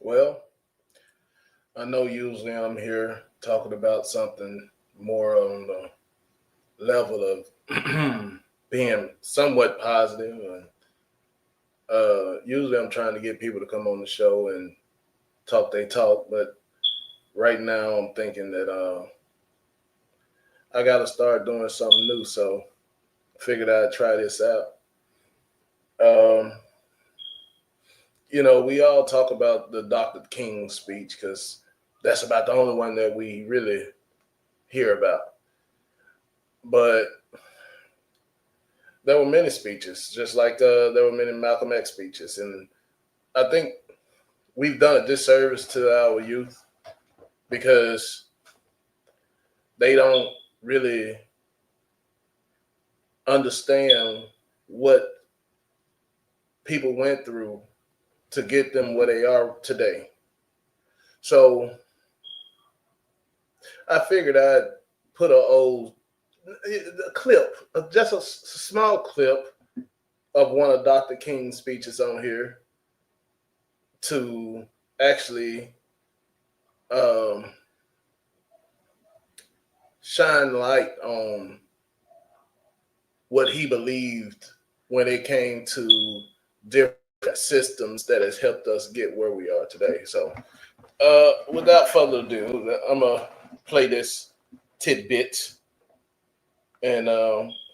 Well, I know usually I'm here talking about something more on the level of being somewhat positive, and usually I'm trying to get people to come on the show and talk they talk, but right now I'm thinking that I got to start doing something new. So I figured I'd try this out. Um, we all talk about the Dr. King speech because that's about the only one that we really hear about. But there were many speeches, just like there were many Malcolm X speeches. And I think we've done a disservice to our youth because they don't really understand what people went through to get them where they are today. So I figured I'd put a clip, just a small clip of one of Dr. King's speeches on here to actually um, shine light on what he believed when it came to different systems that has helped us get where we are today. So without further ado, I'm going to play this tidbit and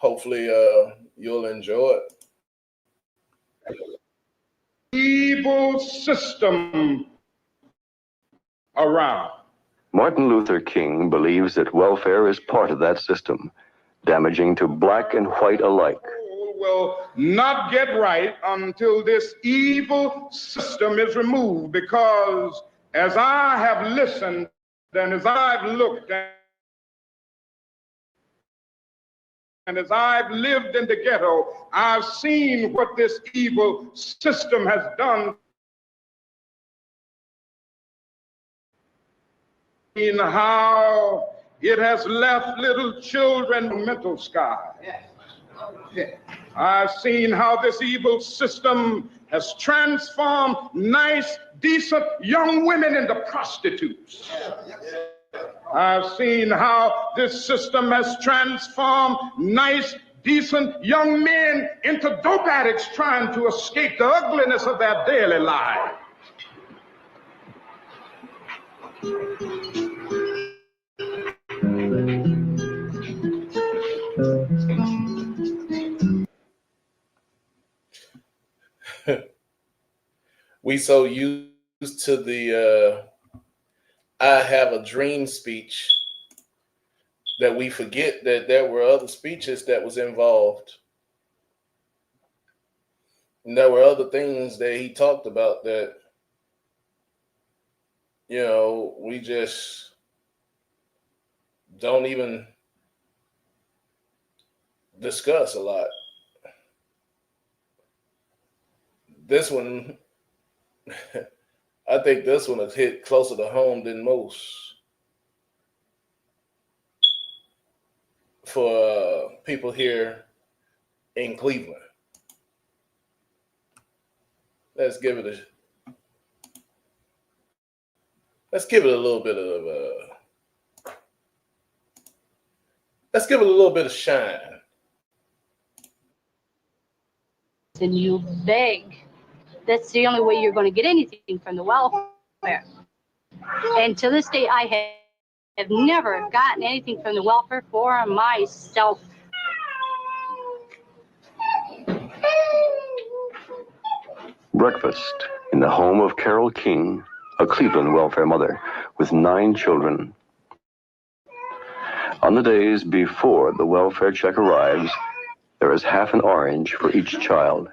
hopefully you'll enjoy it. Evil system around. Martin Luther King believes that welfare is part of that system, damaging to black and white alike. Will not get right until this evil system is removed, because as I have listened and as I've looked and as I've lived in the ghetto, I've seen what this evil system has done. In how it has left little children mental scars. I've seen how this evil system has transformed nice, decent young women into prostitutes. I've seen how this system has transformed nice, decent young men into dope addicts trying to escape the ugliness of their daily life. We so used to the I have a dream speech that we forget that there were other speeches that was involved. And there were other things that he talked about that, we just don't even discuss a lot. This one, I think this one has hit closer to home than most for people here in Cleveland. Let's give it a little bit of let's give it a little bit of shine. And you beg. That's the only way you're going to get anything from the welfare. And to this day, I have never gotten anything from the welfare for myself. Breakfast in the home of Carol King, a Cleveland welfare mother with 9 children. On the days before the welfare check arrives, there is half an orange for each child.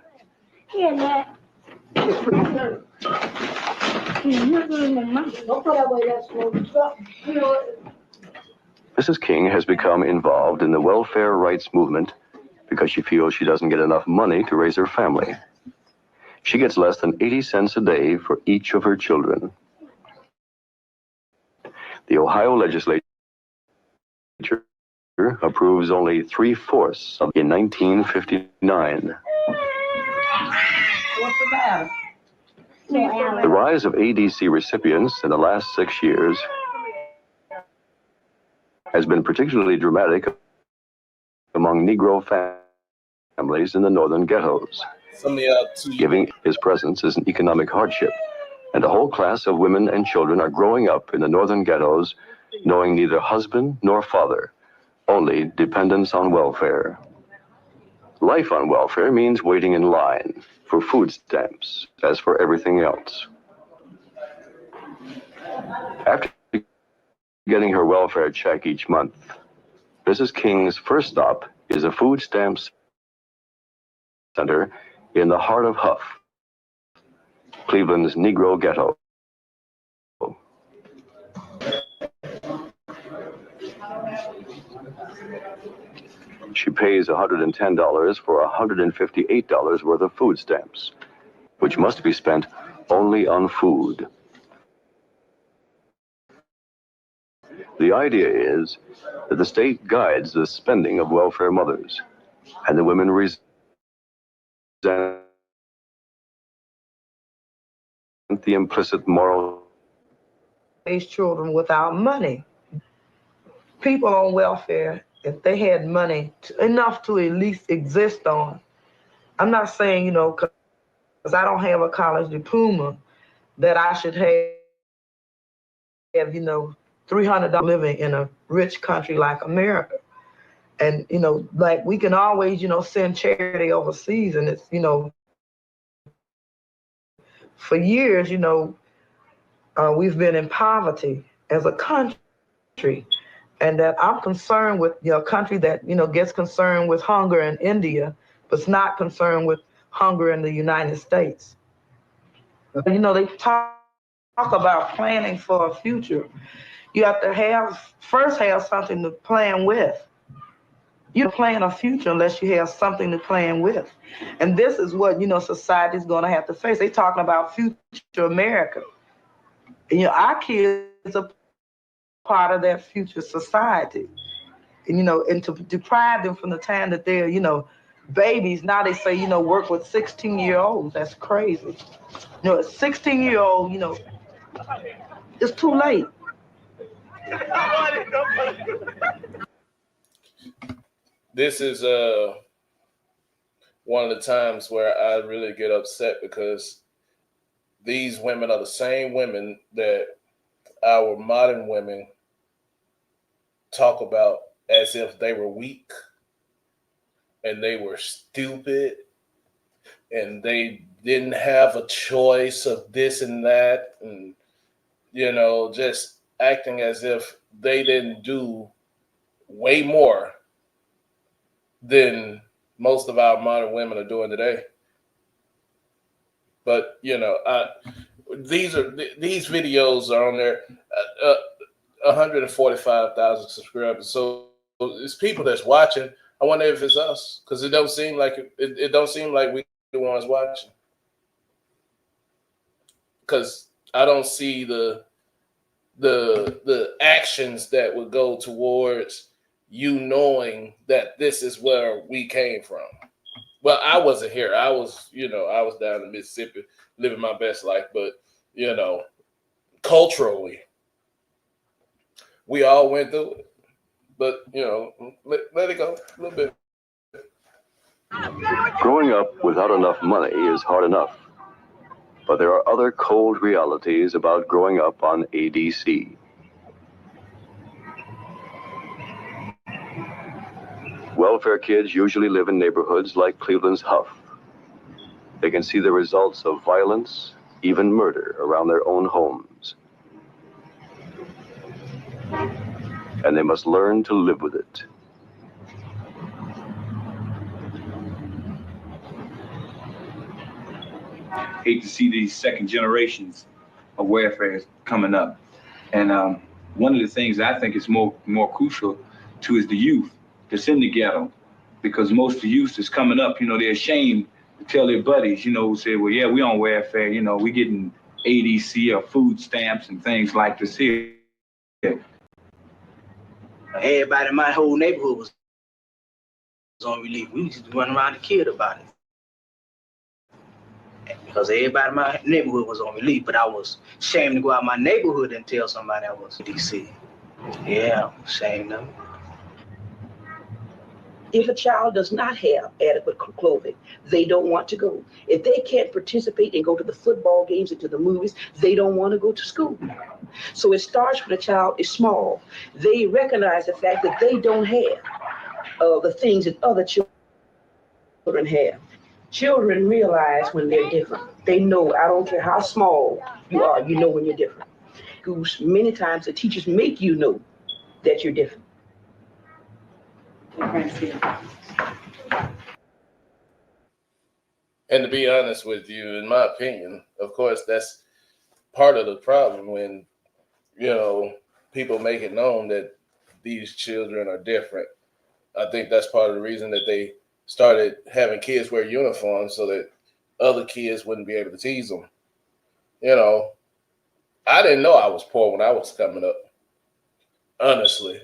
Here, Nat. Mrs. King has become involved in the welfare rights movement because she feels she doesn't get enough money to raise her family. She gets less than 80 cents a day for each of her children. The Ohio legislature approves only 3/4 of in 1959. What's the matter? The rise of ADC recipients in the last 6 years has been particularly dramatic among Negro families in the northern ghettos. Some of y'all too Giving his presence is an economic hardship, and a whole class of women and children are growing up in the northern ghettos knowing neither husband nor father, only dependence on welfare. Life on welfare means waiting in line for food stamps, as for everything else. After getting her welfare check each month, Mrs. King's first stop is a food stamps center in the heart of Huff, Cleveland's Negro ghetto. She pays $110 for $158 worth of food stamps, which must be spent only on food. The idea is that the state guides the spending of welfare mothers, and the women resent the implicit moral. Raise children without money. People on welfare, if they had money enough to at least exist on, I'm not saying, because I don't have a college diploma, that I should have, $300 living in a rich country like America. And, like we can always, send charity overseas. And it's, for years, we've been in poverty as a country. And that I'm concerned with a country that, gets concerned with hunger in India, but's not concerned with hunger in the United States. They talk about planning for a future. You have to first have something to plan with. You don't plan a future unless you have something to plan with. And this is what, society's going to have to face. They're talking about future America. And, our kids are part of that future society. And, and to deprive them from the time that they're, babies, now they say, work with 16-year-olds. That's crazy. A 16-year-old, it's too late. This is one of the times where I really get upset, because these women are the same women that our modern women talk about as if they were weak and they were stupid and they didn't have a choice of this and that, and just acting as if they didn't do way more than most of our modern women are doing today. But these videos are on there, 145,000 subscribers. So it's people that's watching. I wonder if it's us, because it don't seem like it don't seem like we the ones watching. Because I don't see the actions that would go towards you knowing that this is where we came from. Well, I wasn't here. I was down in Mississippi living my best life, but culturally, we all went through it. But let it go a little bit. Growing up without enough money is hard enough, but there are other cold realities about growing up on ADC. Welfare kids usually live in neighborhoods like Cleveland's Huff. They can see the results of violence, even murder, around their own homes. And they must learn to live with it. Hate to see these second generations of welfare coming up. And one of the things I think is more crucial to is the youth that's in the ghetto, because most of the youth that's coming up, they're ashamed to tell their buddies, say, well, yeah, we on welfare, we getting ADC or food stamps and things like this here. Everybody in my whole neighborhood was on relief. We used to run around and kid about it. because everybody in my neighborhood was on relief, but I was ashamed to go out my neighborhood and tell somebody I was DC. Yeah, ashamed of it. If a child does not have adequate clothing, they don't want to go. If they can't participate and go to the football games and to the movies, they don't want to go to school. So it starts when a child is small. They recognize the fact that they don't have the things that other children have. Children realize when they're different. They know, I don't care how small you are, you know when you're different. Because many times the teachers make you know that you're different. And to be honest with you, in my opinion, of course, that's part of the problem when, people make it known that these children are different. I think that's part of the reason that they started having kids wear uniforms so that other kids wouldn't be able to tease them. You know, I didn't know I was poor when I was coming up, honestly.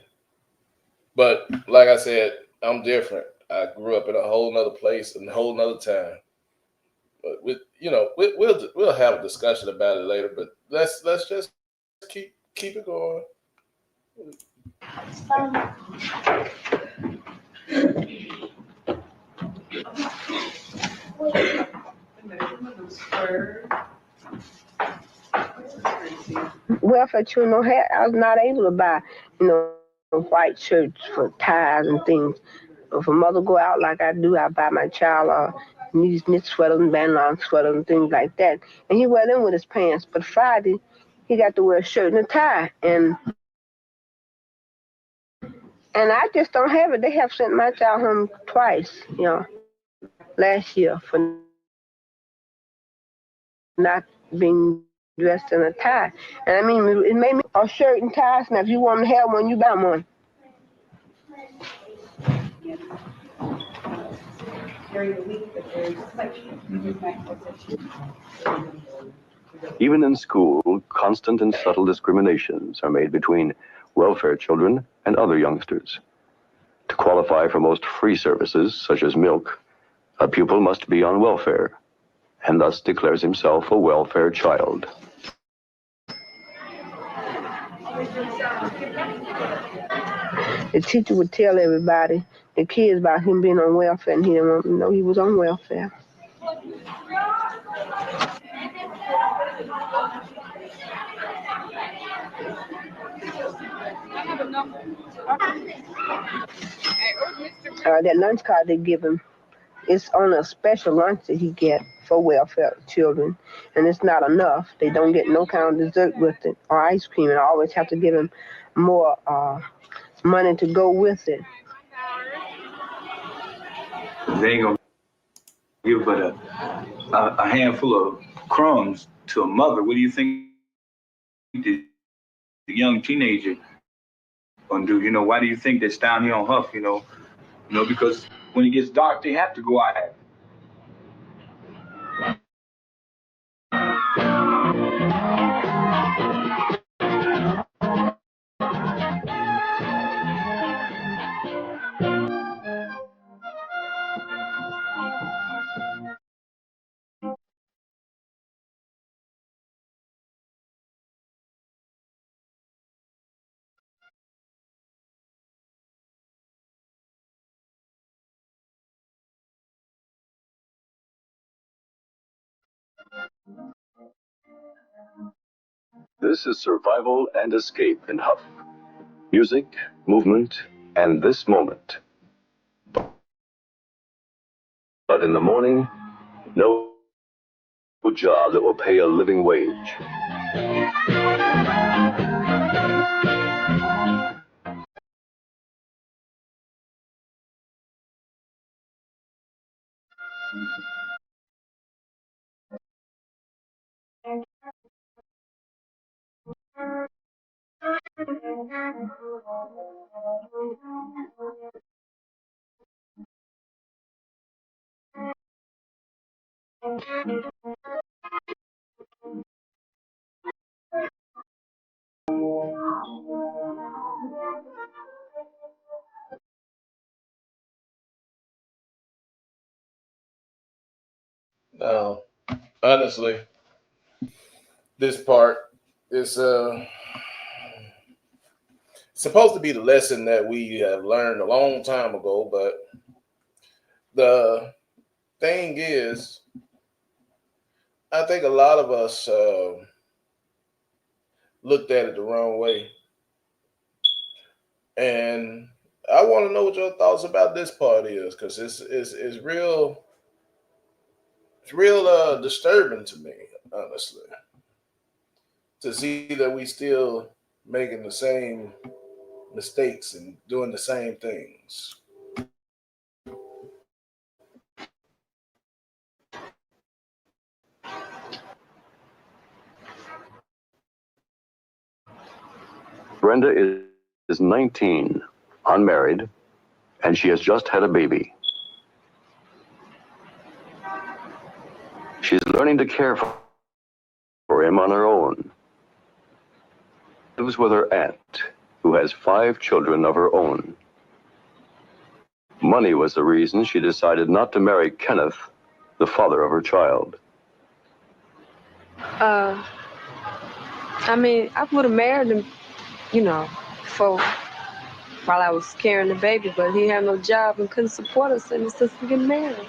But like I said, I'm different. I grew up in a whole nother place and a whole nother time. But we'll have a discussion about it later. But let's just keep it going. Welfare children don't have, I was not able to buy, white shirts for ties and things. If a mother go out like I do, I buy my child these knit sweaters and bandana sweaters and things like that. And he wear them with his pants. But Friday, he got to wear a shirt and a tie. And I just don't have it. They have sent my child home twice, last year for not being dressed in a tie. And I mean, it made me a shirt and ties. Now, if you want to have one, you buy one. Even in school, constant and subtle discriminations are made between welfare children and other youngsters. To qualify for most free services, such as milk, a pupil must be on welfare, and thus declares himself a welfare child. The teacher would tell everybody, the kids, about him being on welfare, and he didn't want them to know he was on welfare. That lunch card they give him, it's on a special lunch that he get for welfare children, and it's not enough. They don't get no kind of dessert with it or ice cream, and I always have to give him more money to go with it. They ain't gonna give but a handful of crumbs to a mother. What do you think the young teenager gonna do? Why do you think that's down here on Huff? Because when it gets dark, they have to go out. This is survival and escape in Huff. Music, movement, and this moment. But in the morning, no job that will pay a living wage. Now, Honestly, this part is supposed to be the lesson that we have learned a long time ago, but the thing is, I think a lot of us looked at it the wrong way. And I want to know what your thoughts about this part is, because it's real disturbing to me, honestly, to see that we still making the same mistakes and doing the same things. Brenda is 19, unmarried, and she has just had a baby. She's learning to care for him on her own. Lives with her aunt, who has 5 children of her own. Money was the reason she decided not to marry Kenneth, the father of her child. I mean, I would have married him, you know, for while I was carrying the baby, but he had no job and couldn't support us and his sister getting married.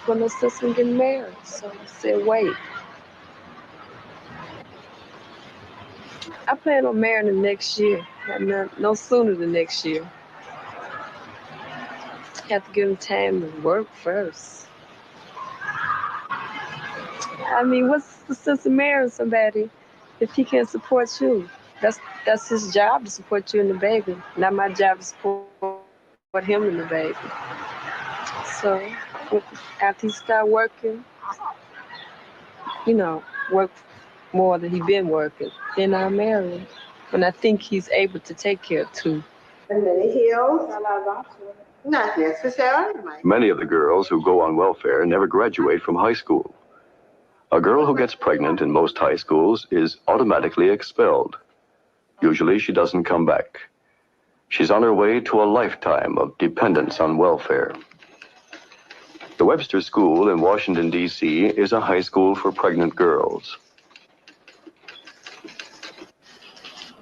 When her sister getting married, so I said, wait. I plan on marrying him next year, no sooner than next year. Have to give him time to work first. I mean, what's the sense of marrying somebody if he can't support you? That's his job to support you and the baby, not my job to support him and the baby. So after he start working, work more than he been working, then I'll marry him. When I think he's able to take care of 2. Many of the girls who go on welfare never graduate from high school. A girl who gets pregnant in most high schools is automatically expelled. Usually she doesn't come back. She's on her way to a lifetime of dependence on welfare. The Webster School in Washington, D.C. is a high school for pregnant girls.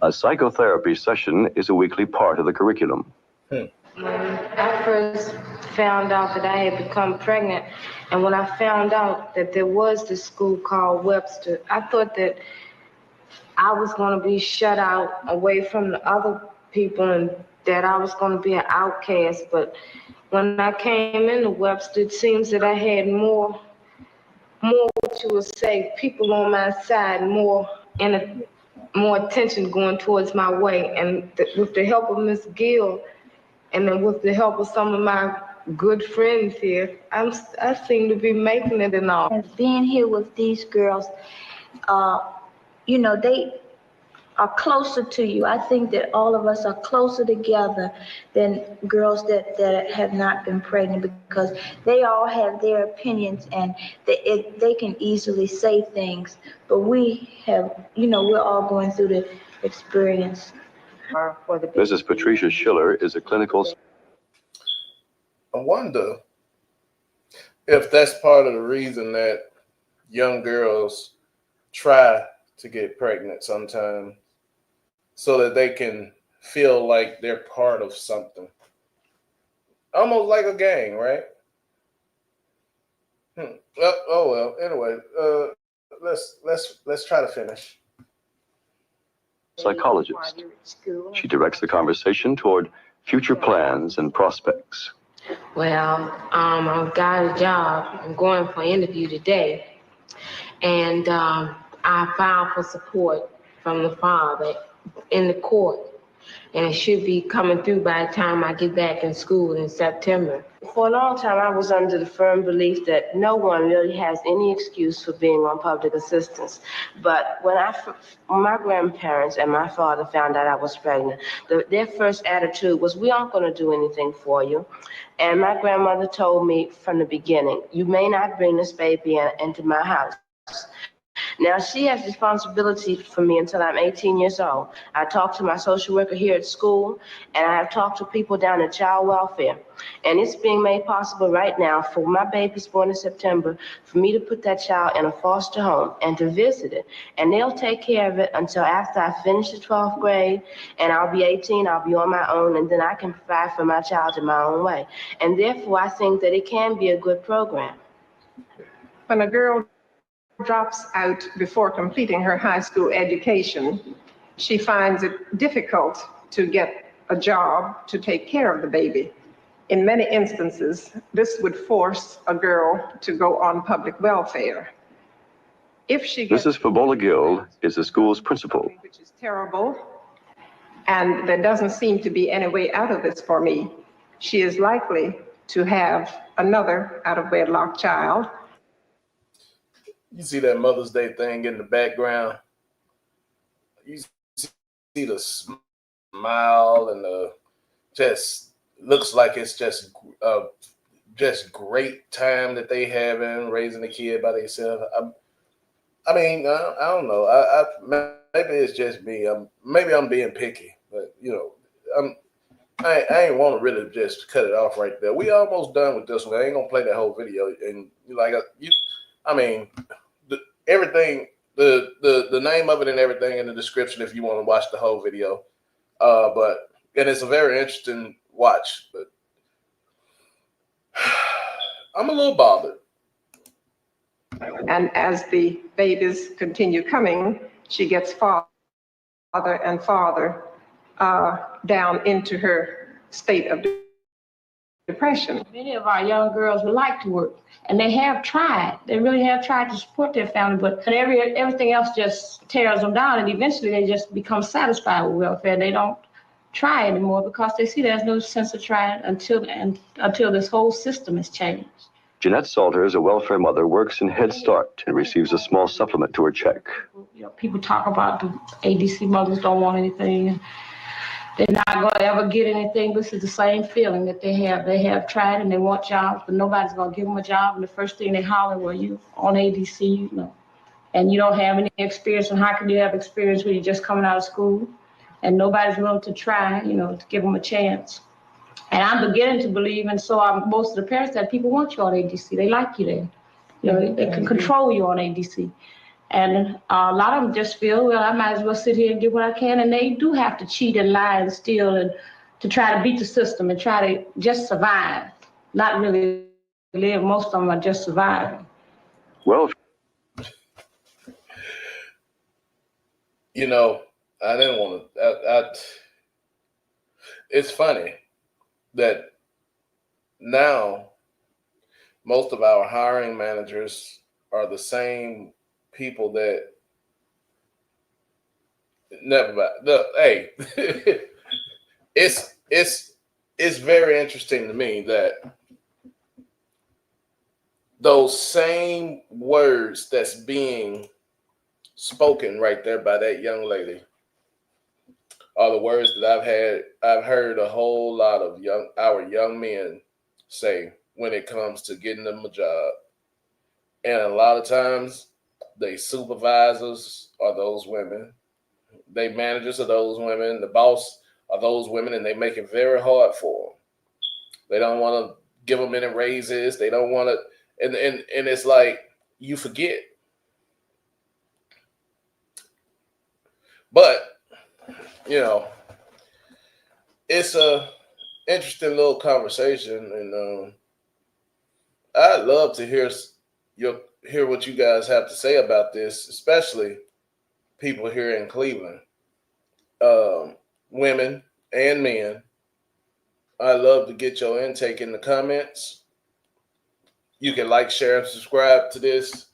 A psychotherapy session is a weekly part of the curriculum. When I first found out that I had become pregnant, and when I found out that there was this school called Webster, I thought that I was going to be shut out away from the other people and that I was going to be an outcast. But when I came into Webster, it seems that I had more what you would say, people on my side, more attention going towards my way. And with the help of Miss Gill, and then with the help of some of my good friends here, I seem to be making it and all. And being here with these girls, they are closer to you. I think that all of us are closer together than girls that have not been pregnant, because they all have their opinions and they can easily say things. But we have, we're all going through the experience. Mrs. Patricia Schiller is a clinical... I wonder if that's part of the reason that young girls try to get pregnant sometime, so that they can feel like they're part of something. Almost like a gang, right? Well. Anyway, let's try to finish. Psychologist. She directs the conversation toward future plans and prospects. Well, I've got a job. I'm going for an interview today. And I filed for support from the father in the court. And it should be coming through by the time I get back in school in September. For a long time, I was under the firm belief that no one really has any excuse for being on public assistance. But when my grandparents and my father found out I was pregnant, their first attitude was, we aren't going to do anything for you. And my grandmother told me from the beginning, you may not bring this baby into my house. Now, she has responsibility for me until I'm 18 years old. I talk to my social worker here at school, and I have talked to people down at child welfare. And it's being made possible right now for my baby's born in September for me to put that child in a foster home and to visit it. And they'll take care of it until after I finish the 12th grade, and I'll be 18, I'll be on my own, and then I can provide for my child in my own way. And therefore, I think that it can be a good program. When a girl drops out before completing her high school education, she finds it difficult to get a job to take care of the baby. In many instances, this would force a girl to go on public welfare. If she gets Mrs. Fabola Gill is the school's principal. which is terrible, and there doesn't seem to be any way out of this for me, she is likely to have another out-of-wedlock child. You see that Mother's Day thing in the background. You see the smile and the just looks like it's just great time that they having raising a kid by themselves. I mean, I don't know. Maybe it's just me. Maybe I'm being picky, but you know, I ain't want to really just cut it off right there. We almost done with this one. I ain't gonna play that whole video. And everything, the name of it and everything in the description if you want to watch the whole video. And it's a very interesting watch, but I'm a little bothered. And as the babies continue coming, she gets farther and farther down into her state of depression. Many of our young girls would like to work, and they have tried. They really have tried to support their family, but everything else just tears them down, and eventually they just become satisfied with welfare. They don't try anymore because they see there's no sense of trying until this whole system is changed. Jeanette Salters, a welfare mother, works in Head Start and receives a small supplement to her check. You know, people talk about the ADC mothers don't want anything. They're not going to ever get anything. This is the same feeling that they have. They have tried and they want jobs, but nobody's going to give them a job. And the first thing they holler, well, you on ADC, you know, and you don't have any experience. And how can you have experience when you're just coming out of school? And nobody's willing to try, you know, to give them a chance. And I'm beginning to believe, and so are most of the parents, that people want you on ADC. They like you there. You know, they can control you on ADC. And a lot of them just feel, well, I might as well sit here and get what I can. And they do have to cheat and lie and steal and to try to beat the system and try to just survive, not really live. Most of them are just surviving. Well, you know, I didn't want to. It's funny that now most of our hiring managers are the same people that never mind. Look, hey, it's very interesting to me that those same words that's being spoken right there by that young lady are the words that I've heard a whole lot of our young men say when it comes to getting them a job. And a lot of times they supervisors are those women. They managers are those women. The boss are those women, and they make it very hard for them. They don't want to give them any raises. They don't want to, and it's like you forget. But you know, it's a interesting little conversation, and I'd love to hear what you guys have to say about this, especially people here in Cleveland, women and men. I'd love to get your intake in the comments. You can like, share, and subscribe to this.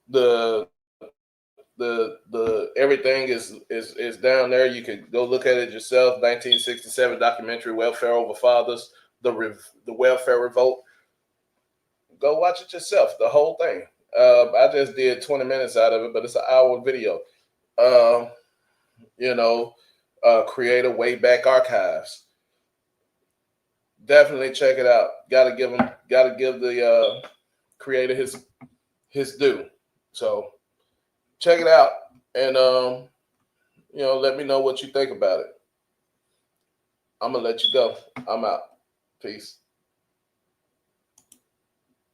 The everything is down there. You can go look at it yourself. 1967 documentary, Welfare Over Fathers, the Welfare Revolt. Go watch it yourself, the whole thing. I just did 20 minutes out of it, but it's an hour video. Creator Wayback Archives. Definitely check it out. Gotta give the creator his due. So check it out and let me know what you think about it. I'm gonna let you go. I'm out. Peace.